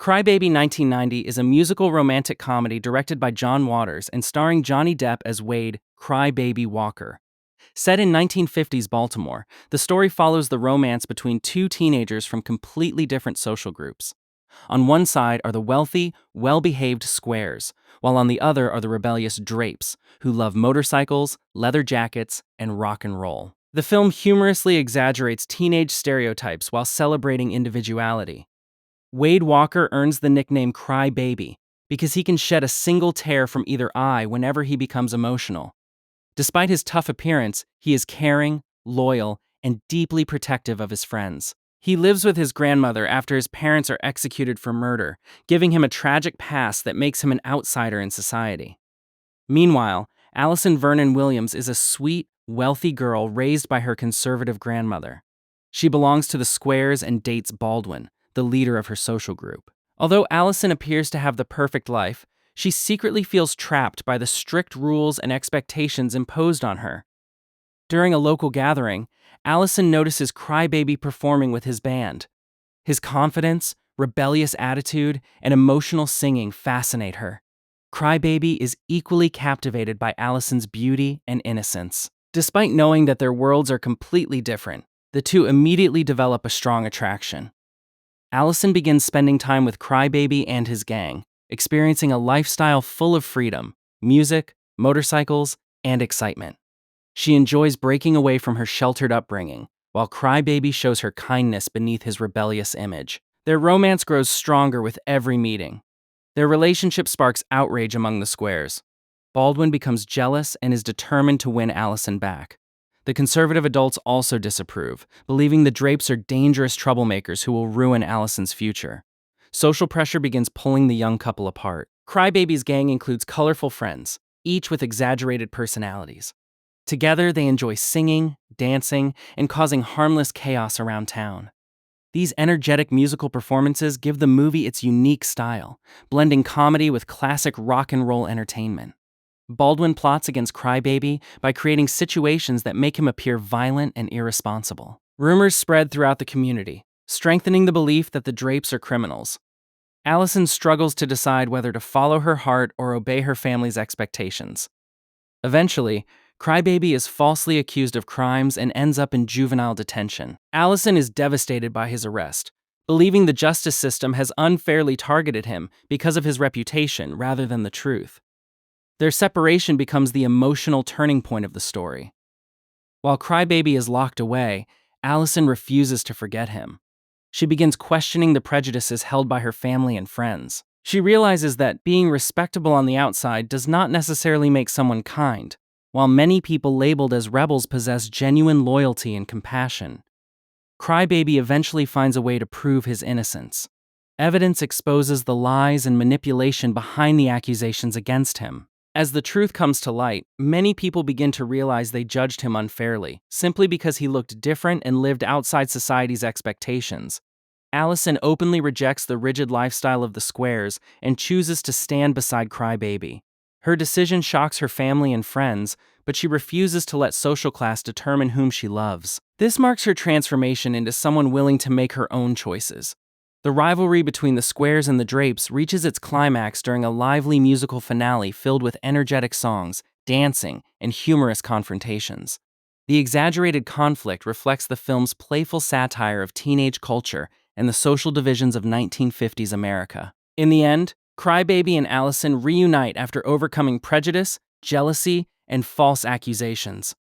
Cry Baby 1990 is a musical romantic comedy directed by John Waters and starring Johnny Depp as Wade Cry Baby Walker. Set in 1950s Baltimore, the story follows the romance between two teenagers from completely different social groups. On one side are the wealthy, well-behaved squares, while on the other are the rebellious drapes, who love motorcycles, leather jackets, and rock and roll. The film humorously exaggerates teenage stereotypes while celebrating individuality. Wade Walker earns the nickname Cry Baby because he can shed a single tear from either eye whenever he becomes emotional. Despite his tough appearance, he is caring, loyal, and deeply protective of his friends. He lives with his grandmother after his parents are executed for murder, giving him a tragic past that makes him an outsider in society. Meanwhile, Allison Vernon Williams is a sweet, wealthy girl raised by her conservative grandmother. She belongs to the squares and dates Baldwin, the leader of her social group. Although Allison appears to have the perfect life, she secretly feels trapped by the strict rules and expectations imposed on her. During a local gathering, Allison notices Cry Baby performing with his band. His confidence, rebellious attitude, and emotional singing fascinate her. Cry Baby is equally captivated by Allison's beauty and innocence. Despite knowing that their worlds are completely different, the two immediately develop a strong attraction. Allison begins spending time with Cry Baby and his gang, experiencing a lifestyle full of freedom, music, motorcycles, and excitement. She enjoys breaking away from her sheltered upbringing, while Cry Baby shows her kindness beneath his rebellious image. Their romance grows stronger with every meeting. Their relationship sparks outrage among the squares. Baldwin becomes jealous and is determined to win Allison back. The conservative adults also disapprove, believing the Drapes are dangerous troublemakers who will ruin Allison's future. Social pressure begins pulling the young couple apart. Cry Baby's gang includes colorful friends, each with exaggerated personalities. Together, they enjoy singing, dancing, and causing harmless chaos around town. These energetic musical performances give the movie its unique style, blending comedy with classic rock and roll entertainment. Baldwin plots against Cry Baby by creating situations that make him appear violent and irresponsible. Rumors spread throughout the community, strengthening the belief that the Drapes are criminals. Allison struggles to decide whether to follow her heart or obey her family's expectations. Eventually, Cry Baby is falsely accused of crimes and ends up in juvenile detention. Allison is devastated by his arrest, believing the justice system has unfairly targeted him because of his reputation rather than the truth. Their separation becomes the emotional turning point of the story. While Cry Baby is locked away, Allison refuses to forget him. She begins questioning the prejudices held by her family and friends. She realizes that being respectable on the outside does not necessarily make someone kind, while many people labeled as rebels possess genuine loyalty and compassion. Cry Baby eventually finds a way to prove his innocence. Evidence exposes the lies and manipulation behind the accusations against him. As the truth comes to light, many people begin to realize they judged him unfairly, simply because he looked different and lived outside society's expectations. Allison openly rejects the rigid lifestyle of the squares and chooses to stand beside Cry Baby. Her decision shocks her family and friends, but she refuses to let social class determine whom she loves. This marks her transformation into someone willing to make her own choices. The rivalry between the squares and the Drapes reaches its climax during a lively musical finale filled with energetic songs, dancing, and humorous confrontations. The exaggerated conflict reflects the film's playful satire of teenage culture and the social divisions of 1950s America. In the end, Cry Baby and Allison reunite after overcoming prejudice, jealousy, and false accusations.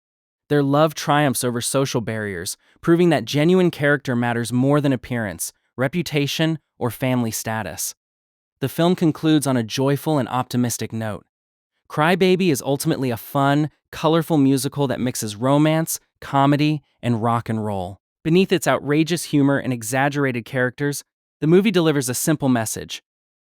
Their love triumphs over social barriers, proving that genuine character matters more than appearance, reputation, or family status. The film concludes on a joyful and optimistic note. Cry Baby is ultimately a fun, colorful musical that mixes romance, comedy, and rock and roll. Beneath its outrageous humor and exaggerated characters, the movie delivers a simple message.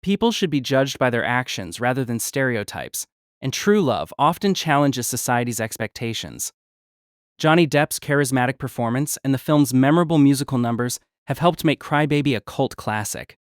People should be judged by their actions rather than stereotypes, and true love often challenges society's expectations. Johnny Depp's charismatic performance and the film's memorable musical numbers have helped make Cry Baby a cult classic.